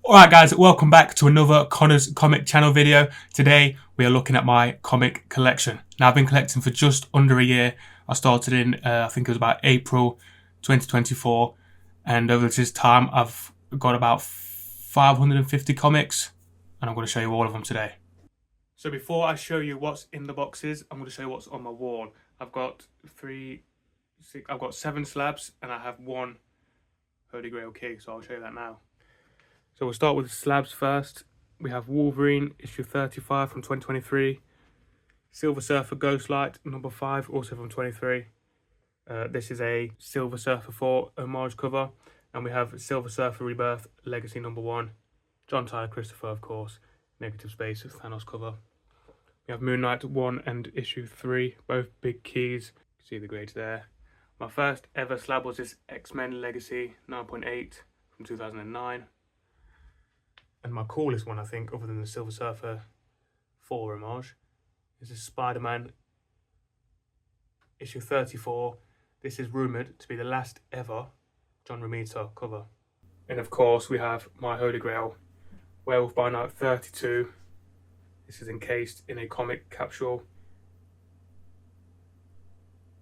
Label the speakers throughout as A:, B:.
A: Alright guys, welcome back to another Connor's Comic Channel video. Today we are looking at my comic collection. Now I've been collecting for just under a year. I started in, I think it was about April 2024, and over this time I've got about 550 comics, and I'm going to show you all of them today. So before I show you what's in the boxes, I'm going to show you what's on my wall. I've got 7 slabs and I have one Holy Grail key, so I'll show you that now. So we'll start with the slabs first. We have Wolverine, issue 35 from 2023. Silver Surfer Ghostlight, number 5, also from 23. This is a Silver Surfer 4 homage cover. And we have Silver Surfer Rebirth, Legacy number 1. John Tyler Christopher, of course. Negative Space, Thanos cover. We have Moon Knight 1 and issue 3, both big keys. You can see the grades there. My first ever slab was this X-Men Legacy 9.8 from 2009. And my coolest one, I think, other than the Silver Surfer 4 homage, is this Spider-Man issue 34. This is rumoured to be the last ever John Romita cover. And of course we have my Holy Grail, Werewolf by Night 32. This is encased in a comic capsule.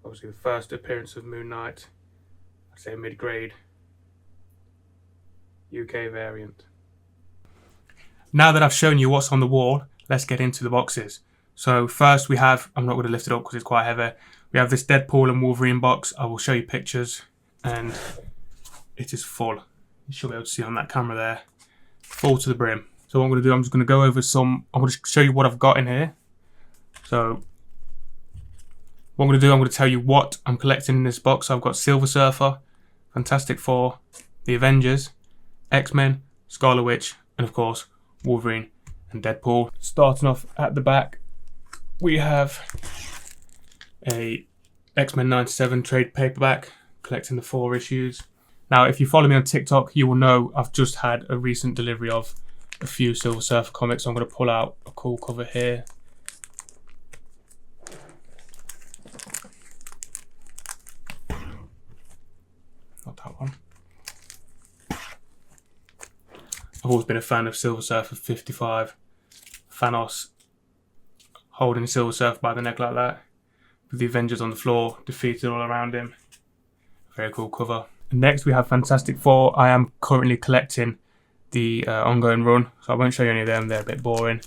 A: Obviously the first appearance of Moon Knight. I'd say mid-grade UK variant. Now that I've shown you what's on the wall, let's get into the boxes. So first we have, I'm not going to lift it up because it's quite heavy. We have this Deadpool and Wolverine box. I will show you pictures, and it is full. You should be able to see on that camera there. Full to the brim. So what I'm going to do, I'm just going to go over I'm going to show you what I've got in here. So what I'm going to do, I'm going to tell you what I'm collecting in this box. So I've got Silver Surfer, Fantastic Four, The Avengers, X-Men, Scarlet Witch, and of course Wolverine and Deadpool. Starting off at the back, we have a X-Men 97 trade paperback, collecting the 4 issues. Now, if you follow me on TikTok, you will know I've just had a recent delivery of a few Silver Surfer comics. So I'm going to pull out a cool cover here. Not that one. I've always been a fan of Silver Surfer 55. Thanos holding Silver Surfer by the neck like that, with the Avengers on the floor, defeated all around him. Very cool cover. And next we have Fantastic Four. I am currently collecting the ongoing run, so I won't show you any of them, they're a bit boring.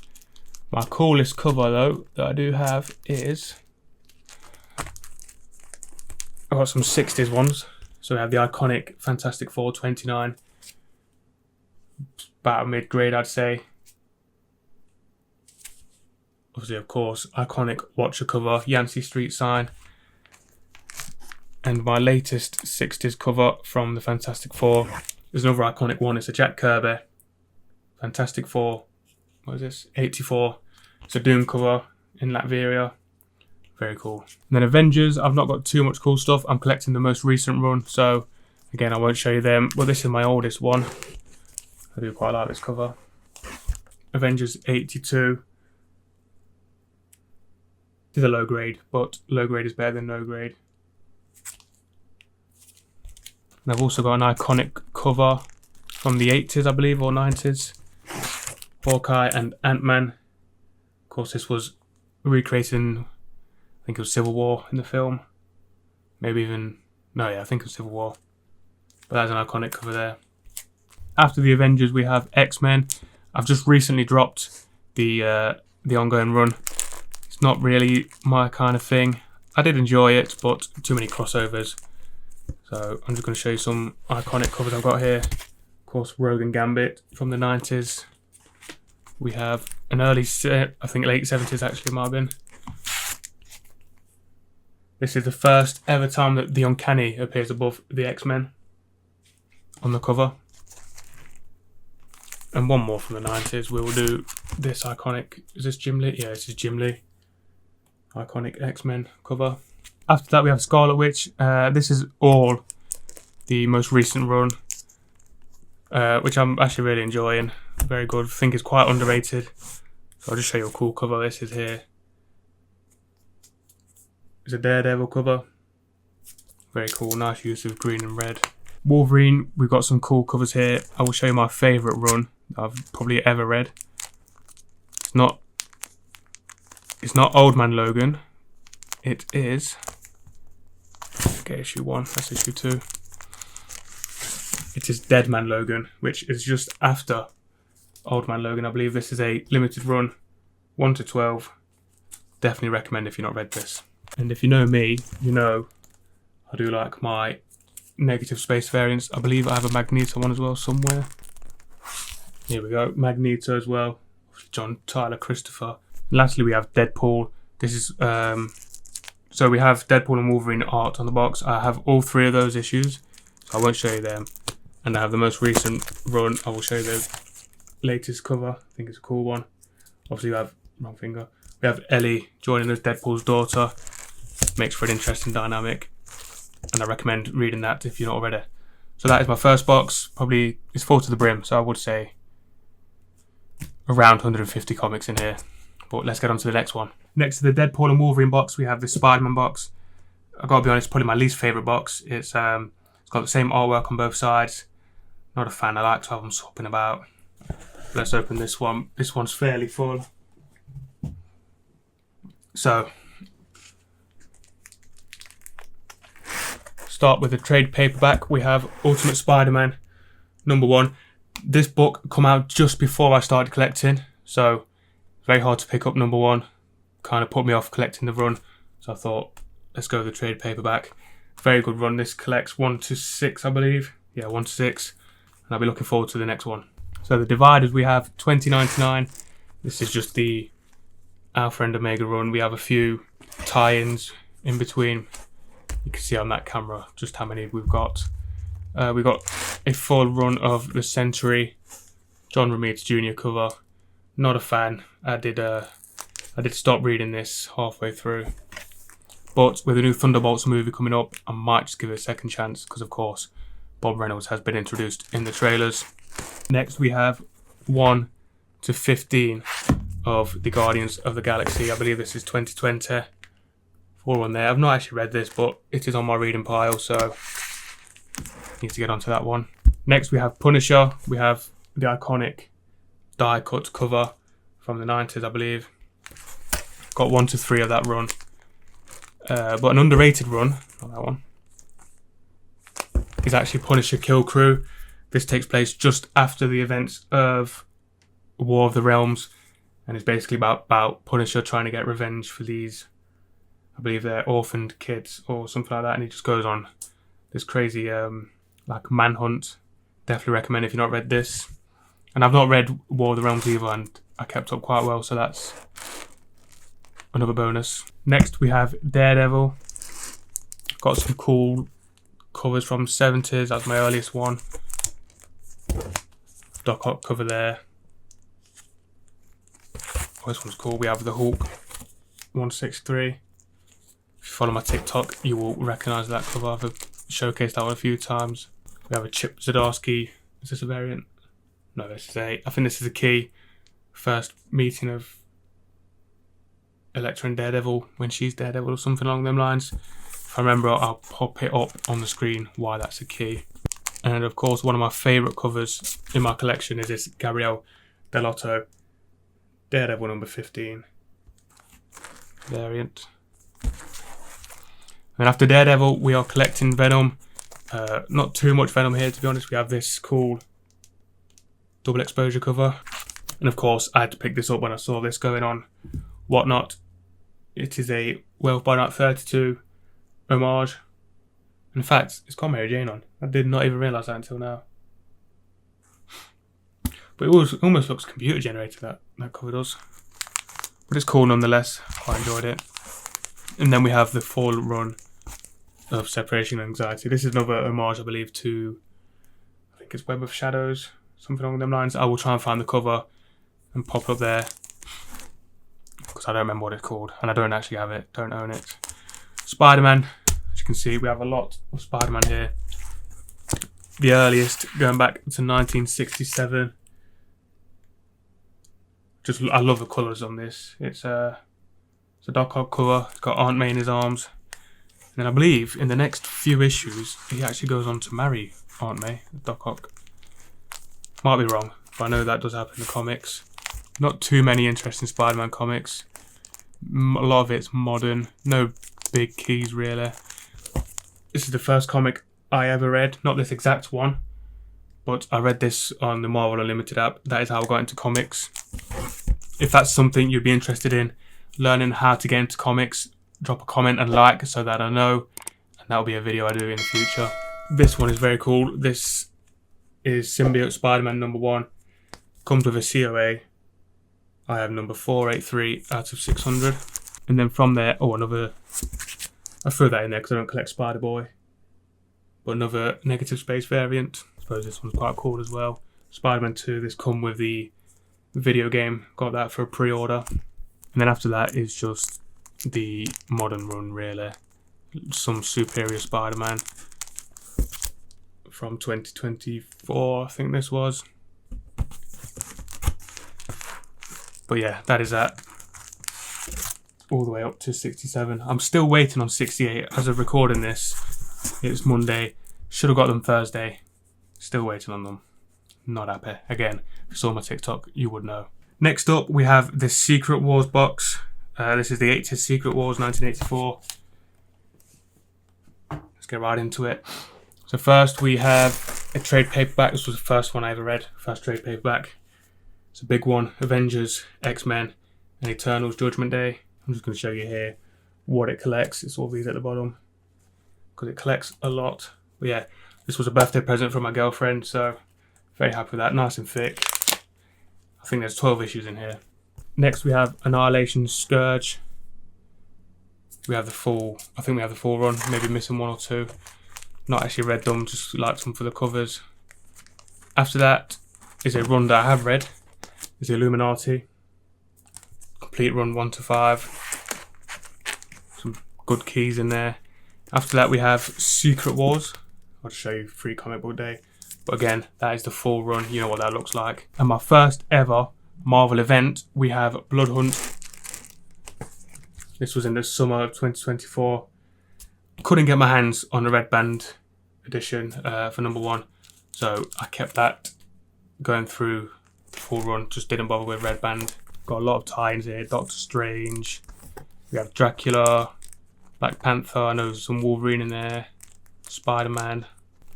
A: My coolest cover though that I do have is, I've got some 60s ones. So we have the iconic Fantastic Four 29. About mid-grade, I'd say. Obviously, of course, iconic Watcher cover, Yancey Street sign. And my latest 60s cover from the Fantastic Four is another iconic one. It's a Jack Kirby Fantastic Four, what is this, 84. It's a Doom cover in Latveria. Very cool. And then Avengers, I've not got too much cool stuff. I'm collecting the most recent run, so again, I won't show you them. Well, this is my oldest one. I do quite like this cover. Avengers 82. This is a low grade, but low grade is better than no grade. And I've also got an iconic cover from the 80s, I believe, or 90s. Hawkeye and Ant-Man. Of course, this was recreated in, I think it was Civil War in the film. Maybe even, no, yeah, I think it was Civil War. But that's an iconic cover there. After the Avengers, we have X-Men. I've just recently dropped the ongoing run. It's not really my kind of thing. I did enjoy it, but too many crossovers. So I'm just going to show you some iconic covers I've got here. Of course, Rogue and Gambit from the 90s. We have an early, I think late 70s actually might have been. This is the first ever time that the Uncanny appears above the X-Men on the cover. And one more from the 90s. We will do this iconic, is this Jim Lee? Yeah, this is Jim Lee. Iconic X-Men cover. After that we have Scarlet Witch. This is all the most recent run, which I'm actually really enjoying. Very good. I think it's quite underrated. So I'll just show you a cool cover. This is here. It's a Daredevil cover. Very cool, nice use of green and red. Wolverine, we've got some cool covers here. I will show you my favourite run. I've probably ever read. It's not Old Man Logan. It is, okay, issue 1, that's issue 2. It is Dead Man Logan, which is just after Old Man Logan. I believe this is a limited run, 1 to 12. Definitely recommend if you've not read this. And if you know me, you know I do like my negative space variants. I believe I have a Magneto one as well somewhere. Here we go, Magneto as well. John Tyler Christopher. And lastly, we have Deadpool. This is so we have Deadpool and Wolverine art on the box. I have all 3 of those issues, so I won't show you them. And I have the most recent run. I will show you the latest cover. I think it's a cool one. Obviously, we have wrong finger. We have Ellie joining as Deadpool's daughter. Makes for an interesting dynamic, and I recommend reading that if you're not already. So that is my first box. Probably it's full to the brim, so I would say around 150 comics in here. But let's get on to the next one. Next to the Deadpool and Wolverine box, we have the Spider-Man box. I gotta be honest, probably my least favourite box. It's got the same artwork on both sides. Not a fan. I like to have them swapping about. Let's open this one. This one's fairly full. So, start with the trade paperback. We have Ultimate Spider-Man #1. This book come out just before I started collecting, so very hard to pick up #1. Kind of put me off collecting the run, so I thought, let's go with the trade paperback. Very good run. This collects 1 to 6, I believe. Yeah, 1 to 6. And I'll be looking forward to the next one. So the dividers, we have 2099. This is just the Alpha and Omega run. We have a few tie-ins in between. You can see on that camera just how many we've got. We've got a full run of the Century, John Romita Jr. cover. Not a fan. I did stop reading this halfway through. But with the new Thunderbolts movie coming up, I might just give it a second chance because, of course, Bob Reynolds has been introduced in the trailers. Next, we have 1 to 15 of the Guardians of the Galaxy. I believe this is 2020. 4 on there. I've not actually read this, but it is on my reading pile, so need to get onto that one. Next, we have Punisher. We have the iconic die-cut cover from the 90s, I believe. Got 1 to 3 of that run. But an underrated run, not that one, is actually Punisher Kill Crew. This takes place just after the events of War of the Realms, and it's basically about Punisher trying to get revenge for these, I believe they're orphaned kids or something like that, and he just goes on this crazy like manhunt. Definitely recommend if you've not read this. And I've not read War of the Realms either, and I kept up quite well, so that's another bonus. Next we have Daredevil. Got some cool covers from 70s. That's my earliest one. Doc Ock cover there. Oh, this one's cool. We have the Hulk 163. If you follow my TikTok, you will recognise that cover. I've showcased that one a few times. We have a Chip Zdarsky. Is this a variant? No, this is I think this is a key. First meeting of Elektra and Daredevil when she's Daredevil or something along them lines. If I remember, I'll pop it up on the screen why that's a key. And of course, one of my favourite covers in my collection is this Gabriel Dell'Otto Daredevil #15 variant. And after Daredevil, we are collecting Venom. Not too much Venom here, to be honest. We have this cool double exposure cover. And of course, I had to pick this up when I saw this going on Whatnot. It is a Werewolf by Night 32 homage. In fact, it's got Mary Jane on. I did not even realise that until now. But it almost looks computer generated, that cover does. But it's cool nonetheless. I enjoyed it. And then we have the full run of Separation Anxiety. This is another homage, I believe, to, I think it's Web of Shadows, something along them lines. I will try and find the cover and pop it up there, because I don't remember what it's called, and I don't actually have it, don't own it. Spider-Man, as you can see, we have a lot of Spider-Man here. The earliest, going back to 1967. I love the colours on this. It's a Doc Ock cover. It's got Aunt May in his arms. And then I believe in the next few issues, he actually goes on to marry Aunt May, Doc Ock. Might be wrong. but I know that does happen in the comics. Not too many interesting Spider-Man comics. A lot of it's modern, no big keys really. This is the first comic I ever read, not this exact one, but I read this on the Marvel Unlimited app. That is how I got into comics. If that's something you'd be interested in, learning how to get into comics, drop a comment and like so that I know, and that'll be a video I do in the future. This one is very cool. This is Symbiote Spider-Man #1. Comes with a COA. I have number 483 out of 600. And then from there, I threw that in there because I don't collect Spider-Boy. But another negative space variant. I suppose this one's quite cool as well. Spider-Man 2, this come with the video game. Got that for a pre-order. And then after that is just the modern run really. Some Superior Spider-Man from 2024, I think this was. But yeah, that is that. All the way up to 67. I'm still waiting on 68 as of recording this. It's Monday. Should have got them Thursday. Still waiting on them. Not happy. Again, if you saw my TikTok, you would know. Next up, we have this Secret Wars box. This is the 80th Secret Wars 1984. Let's get right into it. So first we have a trade paperback. This was the first one I ever read. First trade paperback. It's a big one. Avengers, X-Men, and Eternals Judgment Day. I'm just going to show you here what it collects. It's all these at the bottom because it collects a lot. But yeah, this was a birthday present from my girlfriend, so very happy with that. Nice and thick. I think there's 12 issues in here. Next we have Annihilation Scourge. We have the full, I think we have the full run, maybe missing one or two. Not actually read them, just liked them for the covers. After that is a run that I have read. It's the Illuminati. Complete run 1 to 5. Some good keys in there. After that we have Secret Wars. I'll just show you free comic book day. But again, that is the full run. You know what that looks like. And my first ever Marvel event, we have Blood Hunt. This was in the summer of 2024. Couldn't get my hands on the Red Band edition for #1. So I kept that going through the full run. Just didn't bother with Red Band. Got a lot of tie-ins here. Doctor Strange. We have Dracula, Black Panther. I know there's some Wolverine in there. Spider-Man.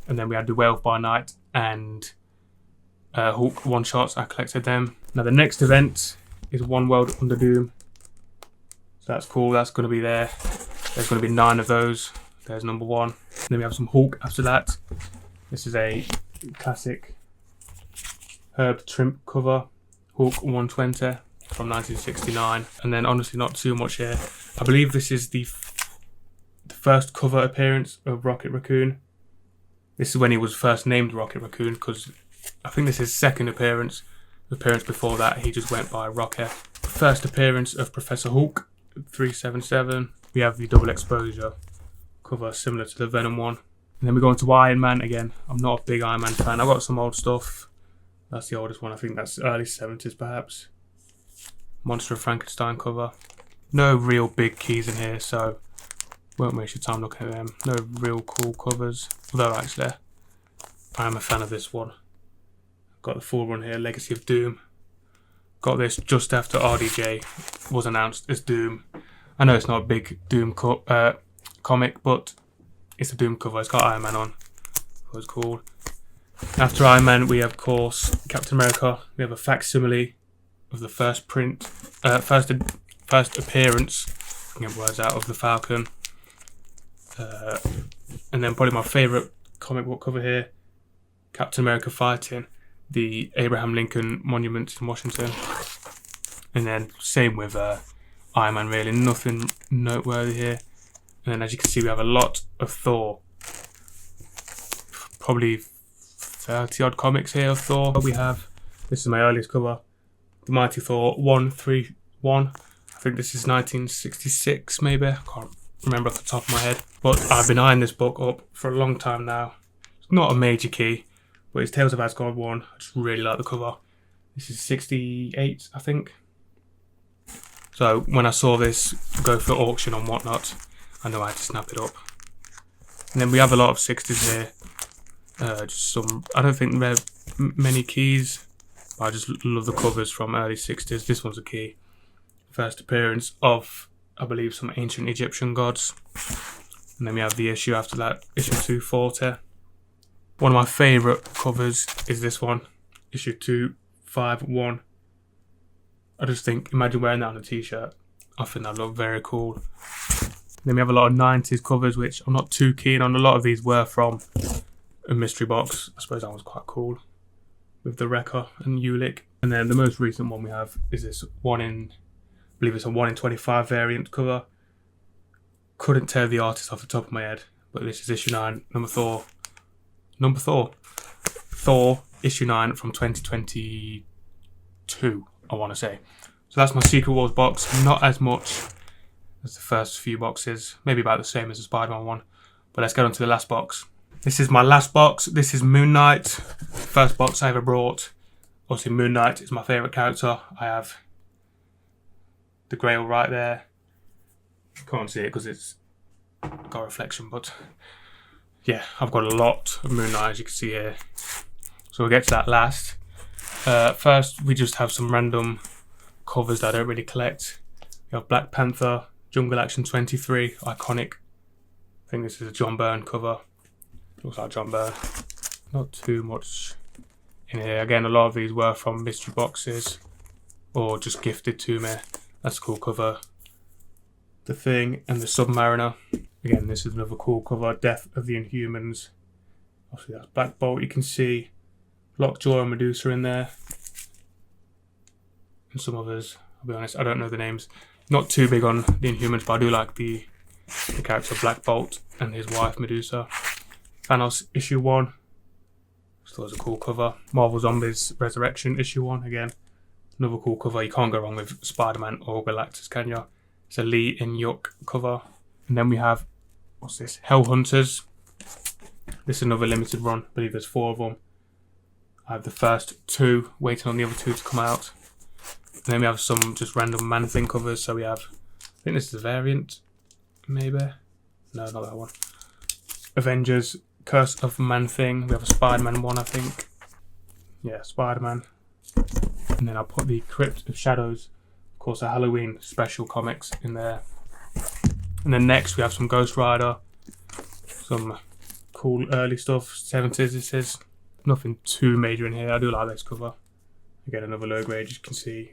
A: And then we had the Werewolf by Night and Hulk one-shots. I collected them. Now the next event is One World Under Doom. So that's cool. That's going to be there. There's going to be 9 of those. There's #1. And then we have some Hulk after that. This is a classic Herb Trimp cover. Hulk 120 from 1969. And then honestly not too much here. I believe this is the first cover appearance of Rocket Raccoon. This is when he was first named Rocket Raccoon, because I think this is his second appearance. The appearance before that he just went by Rocket. First appearance of Professor Hulk, 377. We have the double exposure cover similar to the Venom one. And then we go into Iron Man again. I'm not a big Iron Man fan. I've got some old stuff. That's the oldest one. I think that's early 70s perhaps. Monster of Frankenstein cover. No real big keys in here, so won't waste your time looking at them. No real cool covers. Although actually, I am a fan of this one. Got the full run here, Legacy of Doom. Got this just after RDJ was announced as Doom. I know it's not a big Doom comic, but it's a Doom cover. It's got Iron Man on. That was cool. After Iron Man, we have, of course, Captain America. We have a facsimile of the first print, first appearance. I can get words out of the Falcon. And then probably my favourite comic book cover here, Captain America fighting the Abraham Lincoln Monument in Washington. And then same with Iron Man, really nothing noteworthy here. And then as you can see, we have a lot of Thor. Probably 30 odd comics here of Thor. We have, this is my earliest cover, The Mighty Thor 131. I think this is 1966 maybe. I can't remember off the top of my head. But I've been eyeing this book up for a long time now. It's not a major key, but it's Tales of Asgard 1. I just really like the cover. This is 68, I think. So when I saw this go for auction and whatnot, I know I had to snap it up. And then we have a lot of 60s here. Just some, I don't think there are many keys. I just love the covers from early 60s. This one's a key. First appearance of, I believe, some ancient Egyptian gods. And then we have the issue after that, issue 240. One of my favourite covers is this one, issue 251. I just think, imagine wearing that on a t-shirt. I think that look very cool. Then we have a lot of 90s covers, which I'm not too keen on. A lot of these were from a mystery box. I suppose that was quite cool, with the Wrecker and Ulick. And then the most recent one we have is this I believe it's a 1 in 25 variant cover. Couldn't tell the artist off the top of my head, but this is issue 9, Thor, issue 9 from 2022, I want to say. So that's my Secret Wars box. Not as much as the first few boxes, maybe about the same as the Spider-Man one. But let's get on to the last box. This is my last box. This is Moon Knight, first box I ever brought. Obviously Moon Knight is my favourite character. I have the Grail right there. Can't see it because it's got a reflection, but yeah, I've got a lot of Moon Knight, as you can see here. So we'll get to that last. First, we just have some random covers that I don't really collect. We have Black Panther, Jungle Action 23, iconic. I think this is a John Byrne cover. Looks like John Byrne. Not too much in here. Again, a lot of these were from mystery boxes or just gifted to me. That's a cool cover. The Thing and the Submariner. Again, this is another cool cover. Death of the Inhumans. Obviously that's Black Bolt. You can see Lockjaw and Medusa in there. And some others. I'll be honest, I don't know the names. Not too big on the Inhumans, but I do like the character Black Bolt and his wife Medusa. Thanos issue 1. Still has a cool cover. Marvel Zombies Resurrection issue 1 again. Another cool cover. You can't go wrong with Spider-Man or Galactus, can you? It's a Lee and Yuck cover. And then we have, what's this? Hell Hunters. This is another limited run. I believe there's 4 of them. I have the first 2, waiting on the other 2 to come out. And then we have some just random Man-Thing covers. So we have, I think this is a variant, maybe. No, not that one. Avengers, Curse of Man-Thing. We have a Spider-Man one, I think. Yeah, Spider-Man. And then I'll put the Crypt of Shadows, of course, a Halloween special comics in there. And then next we have some Ghost Rider, some cool early stuff, 70s this is. Nothing too major in here. I do like this cover. Again, another low grade, you can see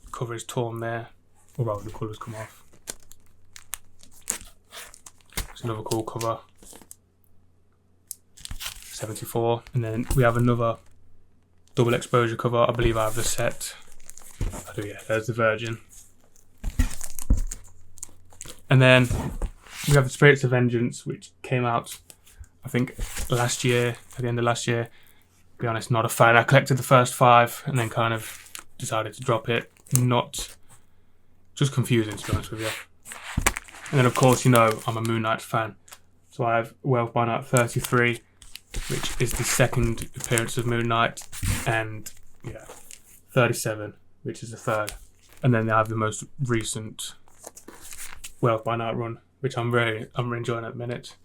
A: the cover is torn there, or rather the colours come off. It's another cool cover, 74. And then we have another double exposure cover. I believe I have the set. I do, yeah, there's the Virgin. And then we have the Spirits of Vengeance, which came out, I think, last year, at the end of last year. To be honest, not a fan. I collected the first 5 and then kind of decided to drop it. Not, just confusing, to be honest with you. And then, of course, you know, I'm a Moon Knight fan. So I have Wealth by Night 33, which is the second appearance of Moon Knight, and yeah, 37, which is the third. And then they have the most recent Wealth by Night run, which I'm enjoying at the minute.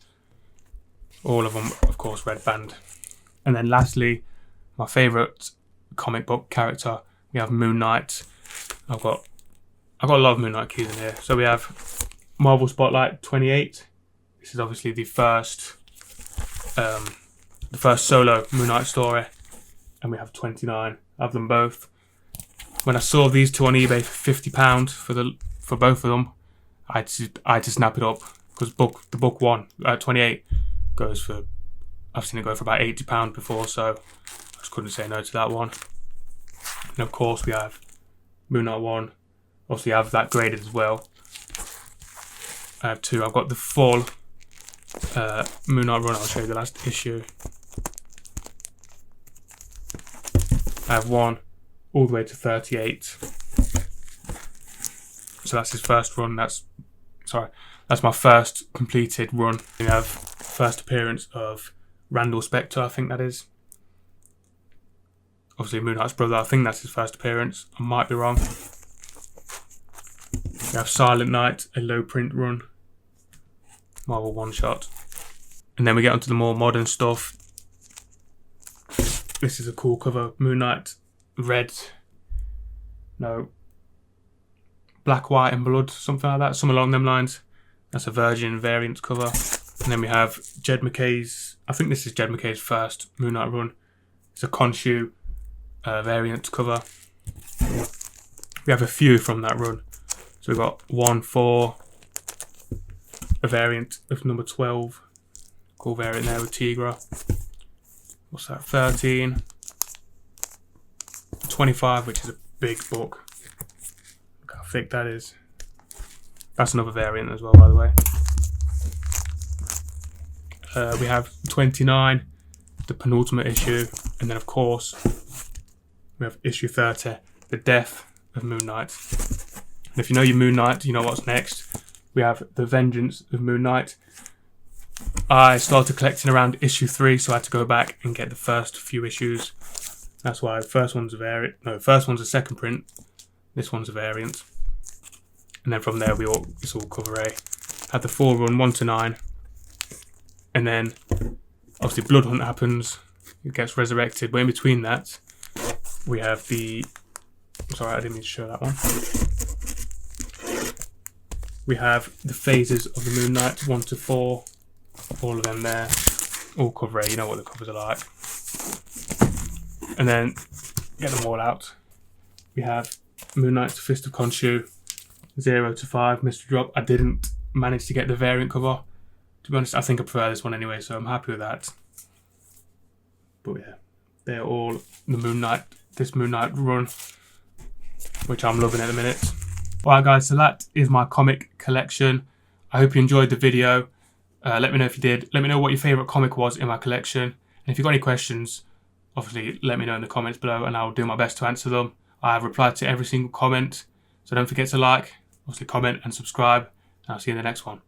A: All of them, of course, red band. And then lastly, my favourite comic book character, we have Moon Knight. I've got a lot of Moon Knight keys in here. So we have Marvel Spotlight 28. This is obviously the first solo Moon Knight story, and we have 29. I have them both. When I saw these 2 on eBay for £50 for both of them, I had to snap it up, because the book one at 28 goes for, I've seen it go for about £80 before, so I just couldn't say no to that one. And of course we have Moon Knight 1. Obviously I have that graded as well. I have 2. I've got the full Moon Knight run. I'll show you the last issue. I have 1 all the way to 38. So that's his first run. That's my first completed run. We have first appearance of Randall Spector, I think that is. Obviously Moon Knight's brother, I think that's his first appearance. I might be wrong. We have Silent Knight, a low print run. Marvel one shot. And then we get onto the more modern stuff. This is a cool cover. Moon Knight Black, White and Blood, something like that, some along them lines. That's a Virgin variant cover. And then we have Jed McKay's, I think this is Jed McKay's first Moon Knight run. It's a Khonshu variant cover. We have a few from that run. So we've got 1-4, a variant of number 12. Cool variant there with Tigra. What's that? 13. 25, which is a big book. Look how thick that is. That's another variant as well, by the way. We have 29, the penultimate issue, and then of course we have issue 30, the death of Moon Knight. And if you know your Moon Knight, you know what's next. We have the vengeance of Moon Knight. I started collecting around issue 3, so I had to go back and get the first few issues. That's why the first one's a variant. No, the first one's a second print. This one's a variant. And then from there, it's all cover A. Had the 4 run, 1-9. And then, obviously, Blood Hunt happens. It gets resurrected. But in between that, we have the... Sorry, I didn't mean to show that one. We have the phases of the Moon Knight, 1-4. All of them there. All cover A. You know what the covers are like. And then, get them all out. We have Moon Knight's Fist of Khonshu, 0-5 mystery drop. I didn't manage to get the variant cover. To be honest, I think I prefer this one anyway, so I'm happy with that. But yeah, they're all the Moon Knight, this Moon Knight run, which I'm loving at the minute. Alright guys, so that is my comic collection. I hope you enjoyed the video. Let me know if you did. Let me know what your favourite comic was in my collection. And if you've got any questions, obviously let me know in the comments below and I'll do my best to answer them. I have replied to every single comment, so don't forget to like, obviously comment and subscribe, and I'll see you in the next one.